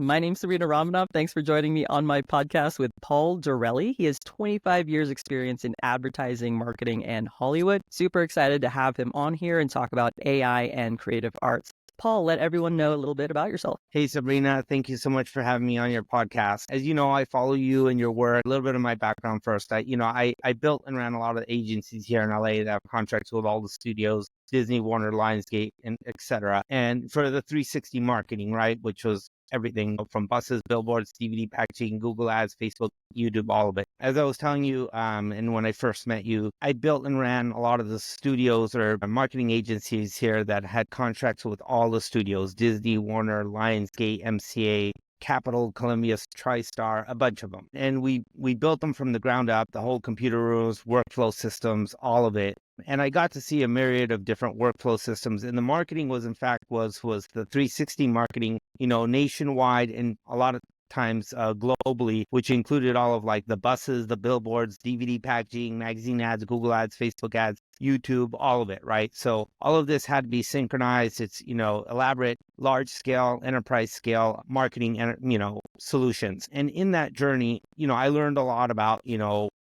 My name's Serena Ramanov. Thanks for joining me on my podcast with Paul Durelli. He has 25 years experience in advertising, marketing, and Hollywood. Super excited to have him on here and talk about AI and creative arts. Paul, let everyone know a little bit about yourself. Hey, Sabrina, thank you so much for having me on your podcast. As you know, I follow you and your work. A little bit of my background first. I built and ran a lot of agencies here in LA that have contracts with all the studios, Disney, Warner, Lionsgate, and et cetera. And for the 360 marketing, right, which was everything from buses, billboards, DVD packaging, Google Ads, Facebook, YouTube, all of it. As I was telling you, and when I first met you, I built and ran a lot of the studios or marketing agencies here that had contracts with all the studios, Disney, Warner, Lionsgate, MCA, Capitol, Columbia, TriStar, a bunch of them. And we built them from the ground up, the whole computer rooms, workflow systems, all of it. And I got to see a myriad of different workflow systems. And the marketing was the 360 marketing, nationwide and a lot of times globally, which included all of like the buses, the billboards, DVD packaging, magazine ads, Google ads, Facebook ads, YouTube, all of it, right? So all of this had to be synchronized. It's, elaborate, large scale, enterprise scale marketing, solutions. And in that journey, I learned a lot about,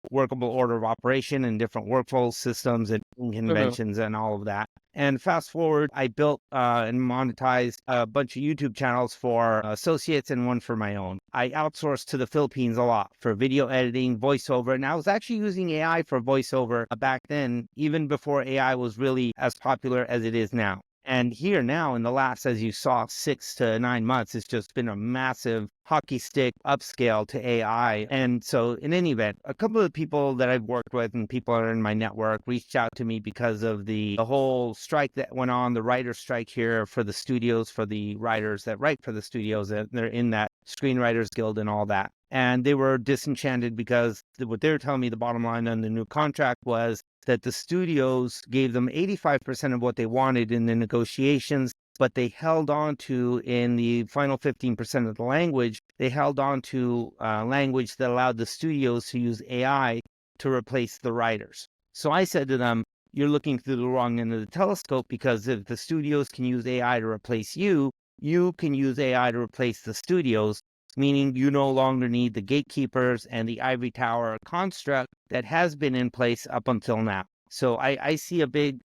workable order of operation and different workflow systems and conventions and all of that. And fast forward, I built and monetized a bunch of YouTube channels for associates and one for my own. I outsourced to the Philippines a lot for video editing, voiceover, and I was actually using AI for voiceover back then, even before AI was really as popular as it is now. And here now, in the last, as you saw, 6 to 9 months, it's just been a massive hockey stick upscale to AI. And so in any event, a couple of the people that I've worked with and people that are in my network reached out to me because of the whole strike that went on, the writer strike here for the studios, for the writers that write for the studios, and they're in that Screenwriters Guild and all that. And they were disenchanted because what they were telling me, the bottom line on the new contract was that the studios gave them 85% of what they wanted in the negotiations, but they held on to, in the final 15% of the language, they held on to language that allowed the studios to use AI to replace the writers. So I said to them, you're looking through the wrong end of the telescope, because if the studios can use AI to replace you, you can use AI to replace the studios, meaning you no longer need the gatekeepers and the ivory tower construct that has been in place up until now. So I see a big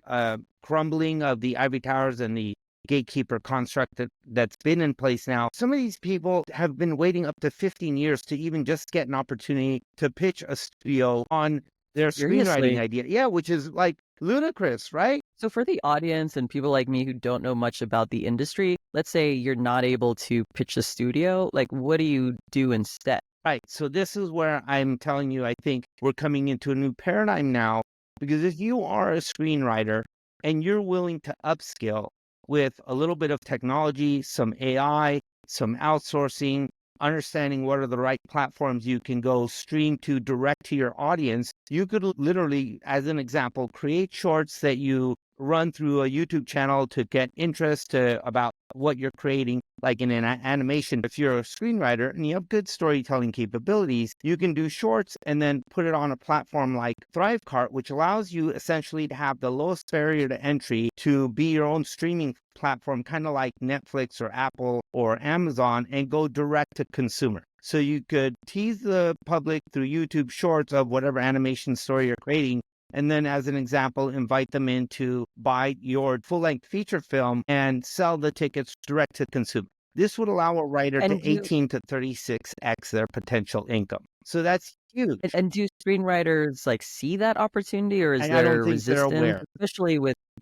crumbling of the ivory towers and the gatekeeper construct that's been in place now. Some of these people have been waiting up to 15 years to even just get an opportunity to pitch a studio on their screenwriting idea. Yeah, which is like ludicrous, right? So for the audience and people like me who don't know much about the industry, let's say you're not able to pitch a studio, like what do you do instead? Right. So this is where I'm telling you, I think we're coming into a new paradigm now, because if you are a screenwriter and you're willing to upskill with a little bit of technology, some AI, some outsourcing, understanding what are the right platforms you can go stream to direct to your audience, you could literally, as an example, create shorts that you run through a YouTube channel to get interest about what you're creating, like in an animation. If you're a screenwriter and you have good storytelling capabilities, you can do shorts and then put it on a platform like Thrivecart, which allows you essentially to have the lowest barrier to entry to be your own streaming platform, kind of like Netflix or Apple or Amazon, and go direct to consumer. So you could tease the public through YouTube shorts of whatever animation story you're creating, and then, as an example, invite them in to buy your full-length feature film and sell the tickets direct to consumer. This would allow a writer to 18 to 36x their potential income. So that's huge. And do screenwriters like see that opportunity, or is there resistance,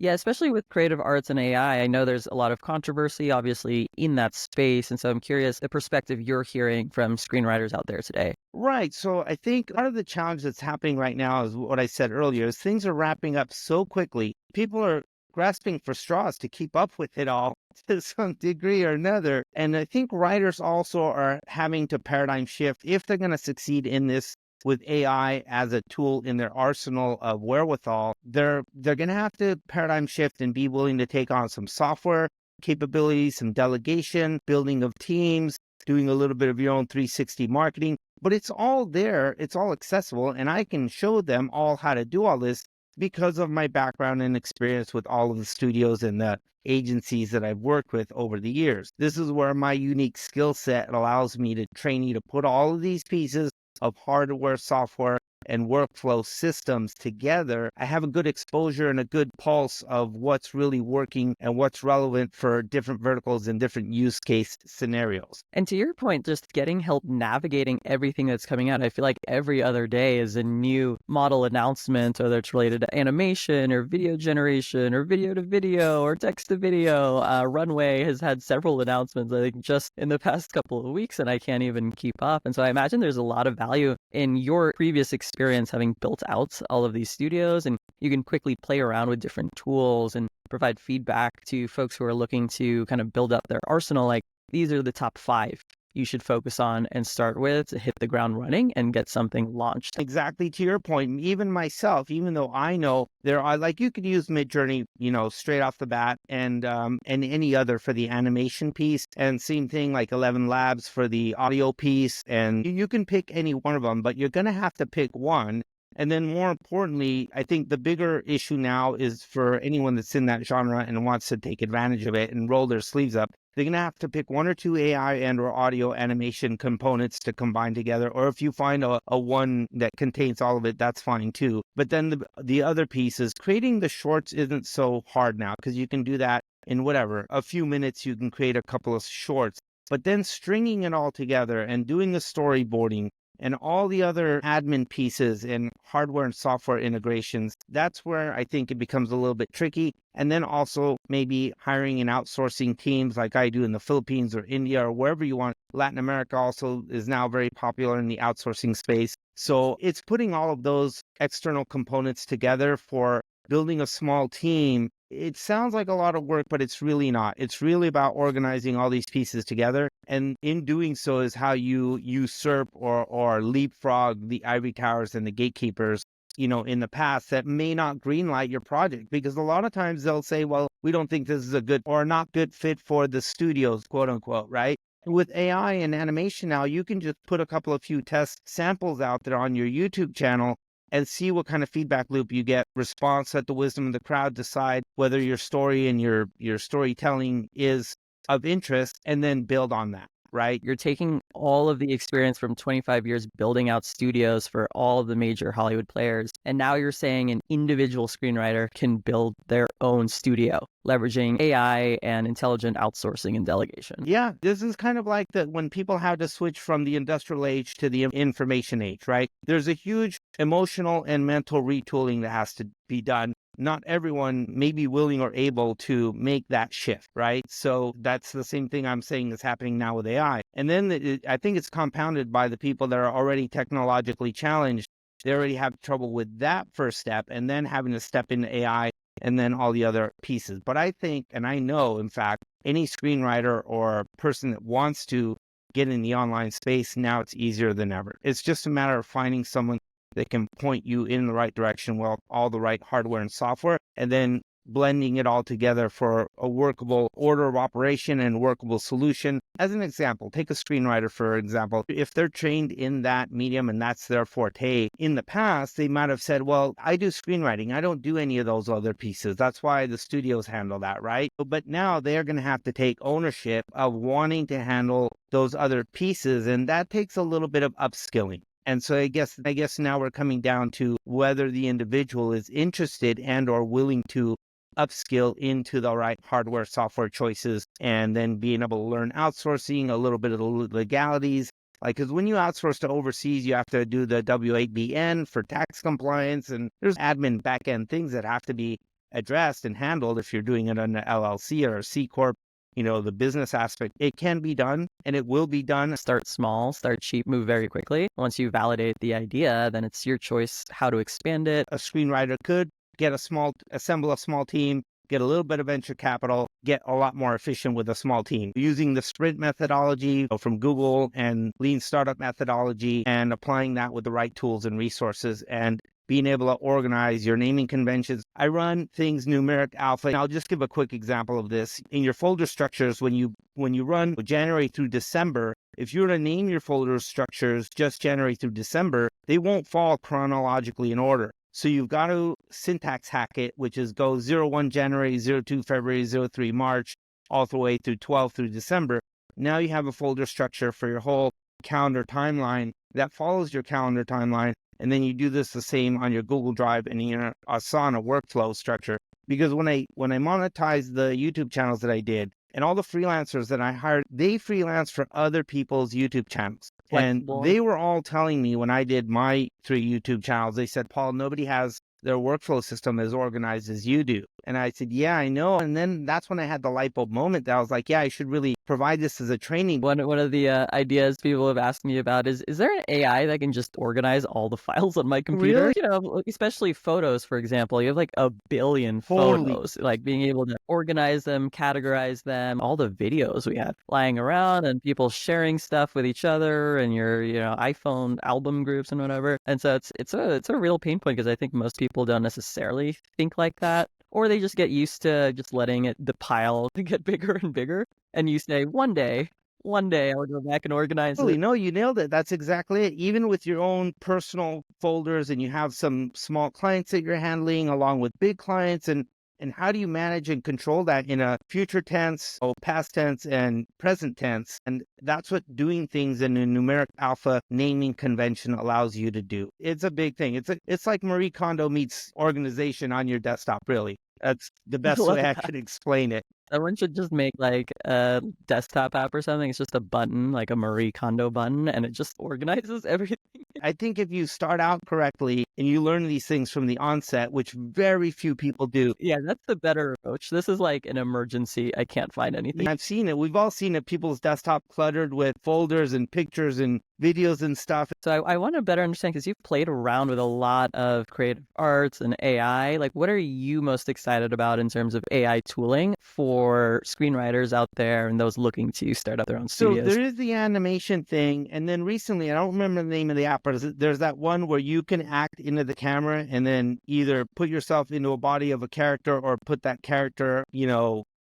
especially with creative arts and AI? I know there's a lot of controversy, obviously, in that space. And so I'm curious the perspective you're hearing from screenwriters out there today. Right. So I think part of the challenge that's happening right now is what I said earlier, is things are wrapping up so quickly. People are grasping for straws to keep up with it all to some degree or another. And I think writers also are having to paradigm shift if they're going to succeed in this with AI as a tool in their arsenal of wherewithal. They're going to have to paradigm shift and be willing to take on some software capabilities, some delegation, building of teams, doing a little bit of your own 360 marketing. But it's all there. It's all accessible. And I can show them all how to do all this. because of my background and experience with all of the studios and the agencies that I've worked with over the years. This is where my unique skill set allows me to train you to put all of these pieces of hardware, software, and workflow systems together. I have a good exposure and a good pulse of what's really working and what's relevant for different verticals and different use case scenarios. And to your point, just getting help navigating everything that's coming out, I feel like every other day is a new model announcement, whether it's related to animation or video generation or video to video or text to video. Runway has had several announcements, I think, just in the past couple of weeks, and I can't even keep up. And so I imagine there's a lot of value in your previous experience having built out all of these studios, and you can quickly play around with different tools and provide feedback to folks who are looking to kind of build up their arsenal. Like, these are the top 5 you should focus on and start with to hit the ground running and get something launched. Exactly to your point. Even myself, even though I know there are, like, you could use MidJourney, straight off the bat, and any other for the animation piece, and same thing like ElevenLabs for the audio piece, and you can pick any one of them, but you're going to have to pick one. And then more importantly, I think the bigger issue now is for anyone that's in that genre and wants to take advantage of it and roll their sleeves up. They're going to have to pick 1 or 2 AI and or audio animation components to combine together. Or if you find a one that contains all of it, that's fine too. But then the other piece is creating the shorts isn't so hard now, because you can do that in a few minutes. You can create a couple of shorts. But then stringing it all together and doing the storyboarding and all the other admin pieces and hardware and software integrations, that's where I think it becomes a little bit tricky. And then also maybe hiring and outsourcing teams like I do in the Philippines or India or wherever you want. Latin America also is now very popular in the outsourcing space. So it's putting all of those external components together for building a small team. It sounds like a lot of work, but it's really not. It's really about organizing all these pieces together. And in doing so is how you usurp or leapfrog the ivory towers and the gatekeepers, in the past that may not greenlight your project. Because a lot of times they'll say, well, we don't think this is a good or not good fit for the studios, quote unquote, right? With AI and animation now, you can just put a couple of few test samples out there on your YouTube channel and see what kind of feedback loop you get, response, let the wisdom of the crowd decide whether your story and your storytelling is of interest, and then build on that, right? You're taking all of the experience from 25 years building out studios for all of the major Hollywood players, and now you're saying an individual screenwriter can build their own studio, leveraging AI and intelligent outsourcing and delegation. Yeah, this is kind of like when people had to switch from the industrial age to the information age, right? There's a huge emotional and mental retooling that has to be done. Not everyone may be willing or able to make that shift, right? So that's the same thing I'm saying is happening now with AI. And then I think it's compounded by the people that are already technologically challenged. They already have trouble with that first step, and then having to step into AI and then all the other pieces. But I think, and I know, in fact, any screenwriter or person that wants to get in the online space, now it's easier than ever. It's just a matter of finding someone that can point you in the right direction with all the right hardware and software, and then blending it all together for a workable order of operation and workable solution. As an example, take a screenwriter, for example. If they're trained in that medium and that's their forte, in the past, they might have said, well, I do screenwriting. I don't do any of those other pieces. That's why the studios handle that, right? But now they're going to have to take ownership of wanting to handle those other pieces, and that takes a little bit of upskilling. And so I guess now we're coming down to whether the individual is interested and or willing to upskill into the right hardware, software choices, and then being able to learn outsourcing, a little bit of the legalities. Like, because when you outsource to overseas, you have to do the W-8BN for tax compliance, and there's admin back-end things that have to be addressed and handled if you're doing it on an LLC or a C Corp. The business aspect, it can be done and it will be done. Start small, start cheap, move very quickly. Once you validate the idea, then it's your choice how to expand it. A screenwriter could assemble a small team, get a little bit of venture capital, get a lot more efficient with a small team. Using the sprint methodology from Google and lean startup methodology, and applying that with the right tools and resources, and being able to organize your naming conventions. I run things numeric alpha. And I'll just give a quick example of this. In your folder structures, when you run January through December, if you were to name your folder structures just January through December, they won't fall chronologically in order. So you've got to syntax hack it, which is go 01 January, 02 February, 03 March, all the way through 12 through December. Now you have a folder structure for your whole calendar timeline that follows your calendar timeline. And then you do this the same on your Google Drive and your Asana workflow structure. Because when I monetized the YouTube channels that I did, and all the freelancers that I hired, they freelance for other people's YouTube channels. And Flexible. they were all telling me when I did my 3 YouTube channels, they said, Paul, nobody has their workflow system as organized as you do. And I said, yeah, I know. And then that's when I had the light bulb moment that I was like, yeah, I should really provide this as a training. One of the ideas people have asked me about is there an AI that can just organize all the files on my computer? Really? You know, especially photos, for example. You have like a billion Totally. photos, like being able to organize them, categorize them, all the videos we have flying around and people sharing stuff with each other and your, iPhone album groups and whatever. And so it's a real pain point because I think most people don't necessarily think like that. Or they just get used to just letting the pile get bigger and bigger. And you say, one day I'll go back and organize Totally. it. No, you nailed it. That's exactly it. Even with your own personal folders and you have some small clients that you're handling along with big clients and how do you manage and control that in a future tense, past tense and present tense? And that's what doing things in a numeric alpha naming convention allows you to do. It's a big thing. It's like Marie Kondo meets organization on your desktop, really. That's the I best love way I that. could explain it. Someone should just make like a desktop app or something. It's just a button, like a Marie Kondo button, and it just organizes everything. I think if you start out correctly and you learn these things from the onset, which very few people do. Yeah, that's the better approach. This is like an emergency. I can't find anything. I've seen it. We've all seen it. People's desktop cluttered with folders and pictures and videos and stuff. So I want to better understand because you've played around with a lot of creative arts and AI. Like, what are you most excited about in terms of AI tooling for screenwriters out there and those looking to start up their own So studios? there is the animation thing. And then recently, I don't remember the name of the app, but there's that one where you can act into the camera and then either put yourself into a body of a character or put that character,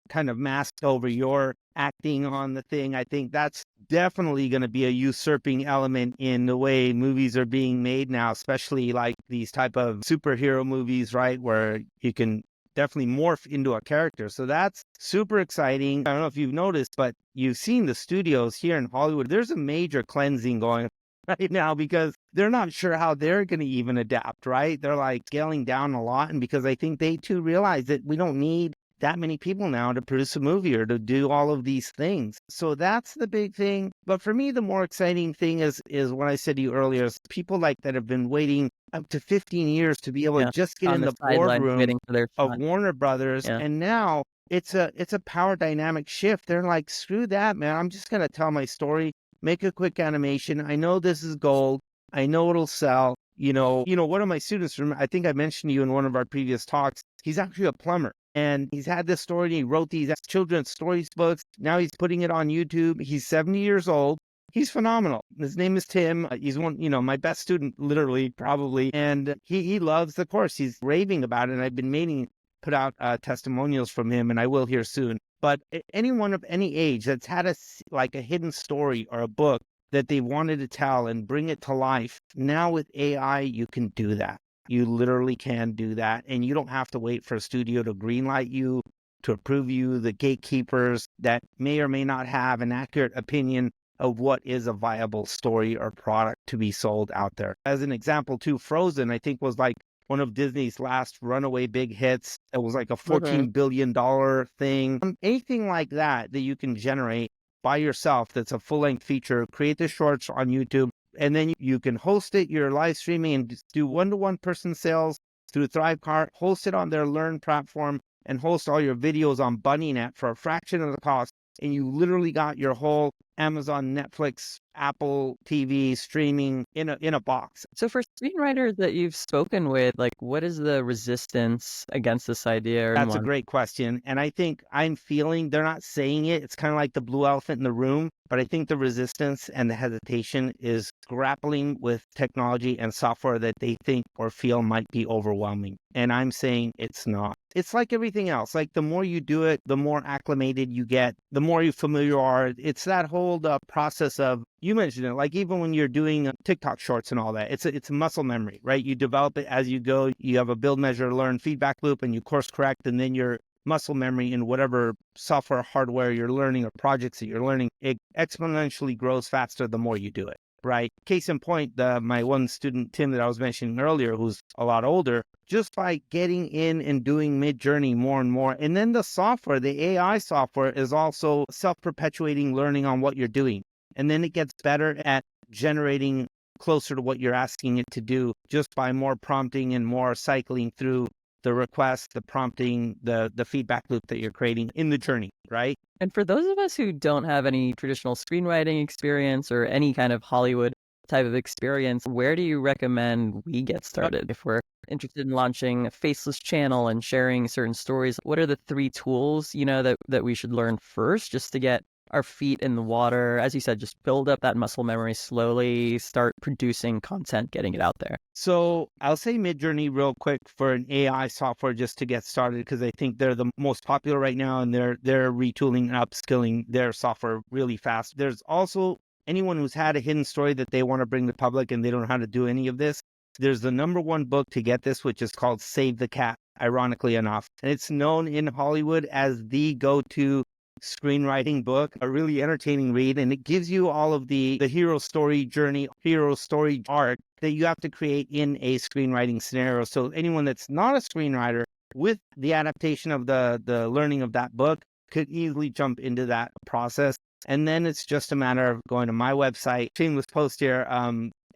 kind of masked over your acting on the thing. I think that's definitely going to be a usurping element in the way movies are being made now, especially like these type of superhero movies, right? Where you can definitely morph into a character. So that's super exciting. I don't know if you've noticed, but you've seen the studios here in Hollywood. There's a major cleansing going right now because they're not sure how they're going to even adapt, right? They're like scaling down a lot. And because I think they too realize that we don't need that many people now to produce a movie or to do all of these things. So that's the big thing. But for me, the more exciting thing is what I said to you earlier, is people like that have been waiting up to 15 years to be able to just get On in the the sidelines boardroom waiting for their of shot. Warner Brothers. Yeah. And now it's a power dynamic shift. They're like, screw that, man. I'm just going to tell my story, make a quick animation. I know this is gold. I know it'll sell. One of my students from, I think I mentioned to you in one of our previous talks, he's actually a plumber. And he's had this story and he wrote these children's stories books. Now he's putting it on YouTube. He's 70 years old. He's phenomenal. His name is Tim. He's one, my best student, literally, probably. And he loves the course. He's raving about it. And I've been meaning to put out testimonials from him, and I will here soon. But anyone of any age that's had a hidden story or a book that they wanted to tell and bring it to life, now with AI, you can do that. You literally can do that. And you don't have to wait for a studio to greenlight you, to approve you, the gatekeepers that may or may not have an accurate opinion of what is a viable story or product to be sold out there. As an example, too, Frozen, I think, was like one of Disney's last runaway big hits. It was like a $14 billion thing. Anything like that you can generate by yourself that's a full-length feature, create the shorts on YouTube, and then you can host it, your live streaming, and do one-to-one person sales through Thrivecart, host it on their Learn platform, and host all your videos on BunnyNet for a fraction of the cost. And you literally got your whole Amazon, Netflix, Apple TV streaming in a box. So for screenwriters that you've spoken with, like, what is the resistance against this idea? That's a great question. And I think I'm feeling, they're not saying it. It's kind of like the blue elephant in the room. But I think the resistance and the hesitation is grappling with technology and software that they think or feel might be overwhelming. And I'm saying it's not. It's like everything else. Like the more you do it, the more acclimated you get, the more you familiar are. It's that whole process of, you mentioned it, like even when you're doing TikTok shorts and all that, it's a muscle memory, right? You develop it as you go. You have a build, measure, learn feedback loop, and you course correct, and then your muscle memory in whatever software, hardware you're learning or projects that you're learning, it exponentially grows faster the more you do it. Right. Case in point, my one student, Tim, that I was mentioning earlier, who's a lot older, just by getting in and doing MidJourney more and more. And then the software, the AI software is also self-perpetuating learning on what you're doing. And then it gets better at generating closer to what you're asking it to do just by more prompting and more cycling through the request, the prompting, the feedback loop that you're creating in the journey, right? And for those of us who don't have any traditional screenwriting experience or any kind of Hollywood type of experience, where do you recommend we get started? If we're interested in launching a faceless channel and sharing certain stories, what are the 3 tools, that we should learn first just to get our feet in the water? As you said, just build up that muscle memory slowly, start producing content, getting it out there. So I'll say MidJourney real quick for an AI software just to get started, because I think they're the most popular right now, and they're retooling and upskilling their software really fast. There's also anyone who's had a hidden story that they want to bring to public and they don't know how to do any of this. There's the #1 book to get this, which is called Save the Cat, ironically enough. And it's known in Hollywood as the go-to screenwriting book, a really entertaining read, and it gives you all of the hero story journey, hero story arc that you have to create in a screenwriting scenario. So anyone that's not a screenwriter, with the adaptation of the learning of that book, could easily jump into that process. And then it's just a matter of going to my website, shameless post here,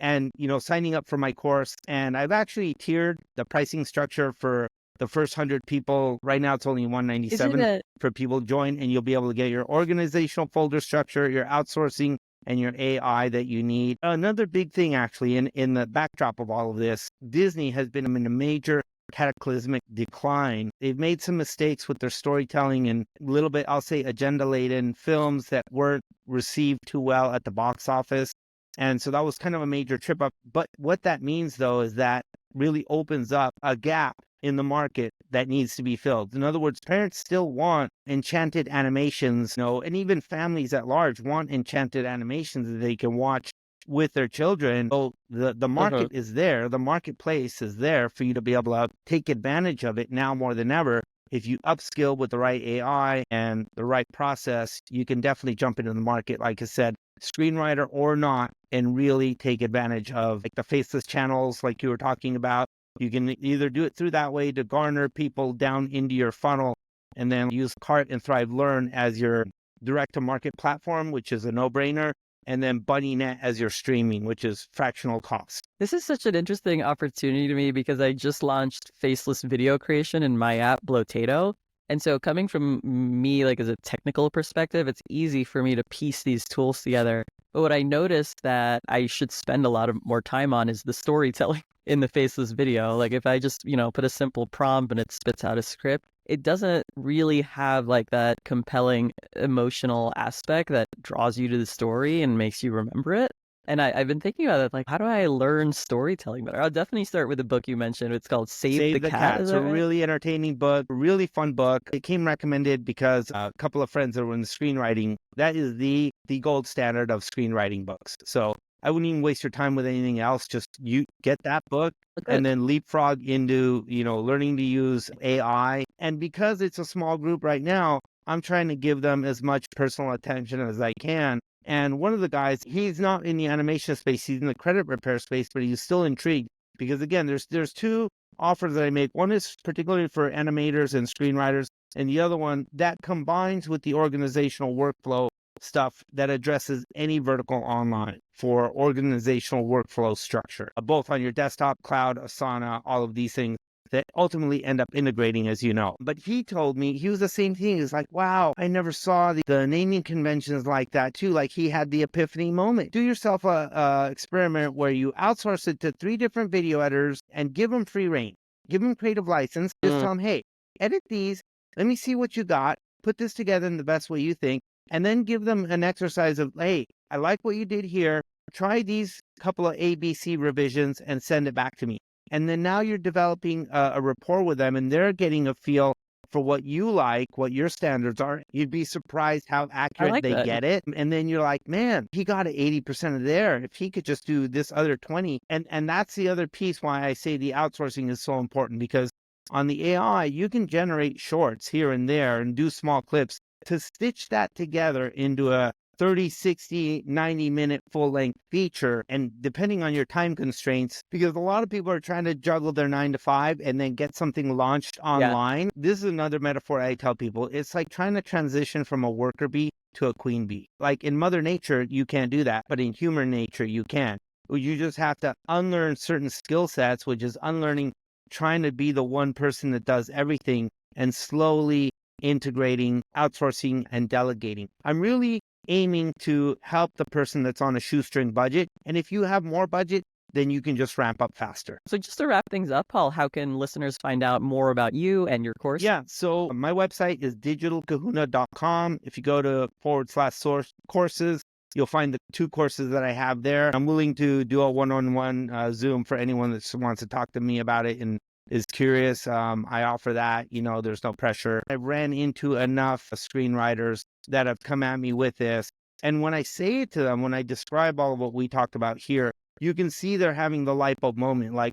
and signing up for my course. And I've actually tiered the pricing structure for the first 100 people. Right now it's only $197 for people to join, and you'll be able to get your organizational folder structure, your outsourcing, and your AI that you need. Another big thing, actually, in the backdrop of all of this, Disney has been in a major cataclysmic decline. They've made some mistakes with their storytelling and a little bit, I'll say, agenda-laden films that weren't received too well at the box office. And so that was kind of a major trip up. But what that means, though, is that really opens up a gap in the market that needs to be filled. In other words, parents still want enchanted animations, and even families at large want enchanted animations that they can watch with their children. So the market is there, the marketplace is there for you to be able to take advantage of it now more than ever. If you upskill with the right AI and the right process, you can definitely jump into the market, like I said, screenwriter or not, and really take advantage of like the faceless channels like you were talking about. You can either do it through that way to garner people down into your funnel, and then use Cart and Thrive Learn as your direct-to-market platform, which is a no-brainer, and then BuddyNet as your streaming, which is fractional cost. This is such an interesting opportunity to me because I just launched faceless video creation in my app, Blotato. And so coming from me, like as a technical perspective, it's easy for me to piece these tools together. But what I noticed that I should spend a lot of more time on is the storytelling in the faceless video. Like if I just, put a simple prompt and it spits out a script, it doesn't really have like that compelling emotional aspect that draws you to the story and makes you remember it. And I've been thinking about it, like, how do I learn storytelling better? I'll definitely start with the book you mentioned. It's called Save the Cat. It's a really entertaining book, really fun book. It came recommended because a couple of friends that were in the screenwriting, that is the gold standard of screenwriting books. So I wouldn't even waste your time with anything else. Just you get that book and then leapfrog into, learning to use AI. And because it's a small group right now, I'm trying to give them as much personal attention as I can. And one of the guys, he's not in the animation space, he's in the credit repair space, but he's still intrigued because, again, there's 2 offers that I make. One is particularly for animators and screenwriters, and the other one that combines with the organizational workflow stuff that addresses any vertical online for organizational workflow structure, both on your desktop, cloud, Asana, all of these things that ultimately end up integrating, as you know. But he told me, he was the same thing. He's like, wow, I never saw the naming conventions like that too. Like he had the epiphany moment. Do yourself a experiment where you outsource it to 3 different video editors and give them free reign. Give them creative license. Just tell them, hey, edit these. Let me see what you got. Put this together in the best way you think. And then give them an exercise of, hey, I like what you did here. Try these couple of ABC revisions and send it back to me. And then now you're developing a rapport with them, and they're getting a feel for what you like, what your standards are. You'd be surprised how I accurate like they that. get it. And then you're like, man, he got it 80% of there. If he could just do this other 20. And that's the other piece why I say the outsourcing is so important, because on the AI, you can generate shorts here and there and do small clips to stitch that together into a 30, 60, 90-minute full-length feature. And depending on your time constraints, because a lot of people are trying to juggle their 9 to 5 and then get something launched Yeah. online. This is another metaphor I tell people. It's like trying to transition from a worker bee to a queen bee. Like in Mother Nature, you can't do that, but in human nature, you can. You just have to unlearn certain skill sets, which is unlearning trying to be the one person that does everything, and slowly integrating, outsourcing, and delegating. I'm really aiming to help the person that's on a shoestring budget. And if you have more budget, then you can just ramp up faster. So just to wrap things up, Paul, how can listeners find out more about you and your course? Yeah, so my website is digitalkahuna.com. If you go to /source courses, you'll find the 2 courses that I have there. I'm willing to do a one-on-one Zoom for anyone that wants to talk to me about it and is curious. I offer that. There's no pressure. I ran into enough screenwriters that have come at me with this. And when I say it to them, when I describe all of what we talked about here, you can see they're having the light bulb moment, like,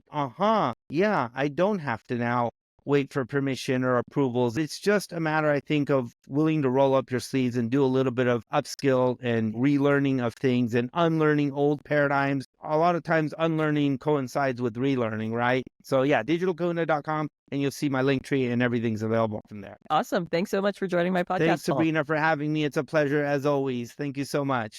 yeah, I don't have to now wait for permission or approvals. It's just a matter, I think, of willing to roll up your sleeves and do a little bit of upskill and relearning of things and unlearning old paradigms. A lot of times unlearning coincides with relearning, right? So yeah, digitalkahuna.com, and you'll see my link tree and everything's available from there. Awesome. Thanks so much for joining my podcast, Thanks, Paul. Sabrina, for having me. It's a pleasure as always. Thank you so much.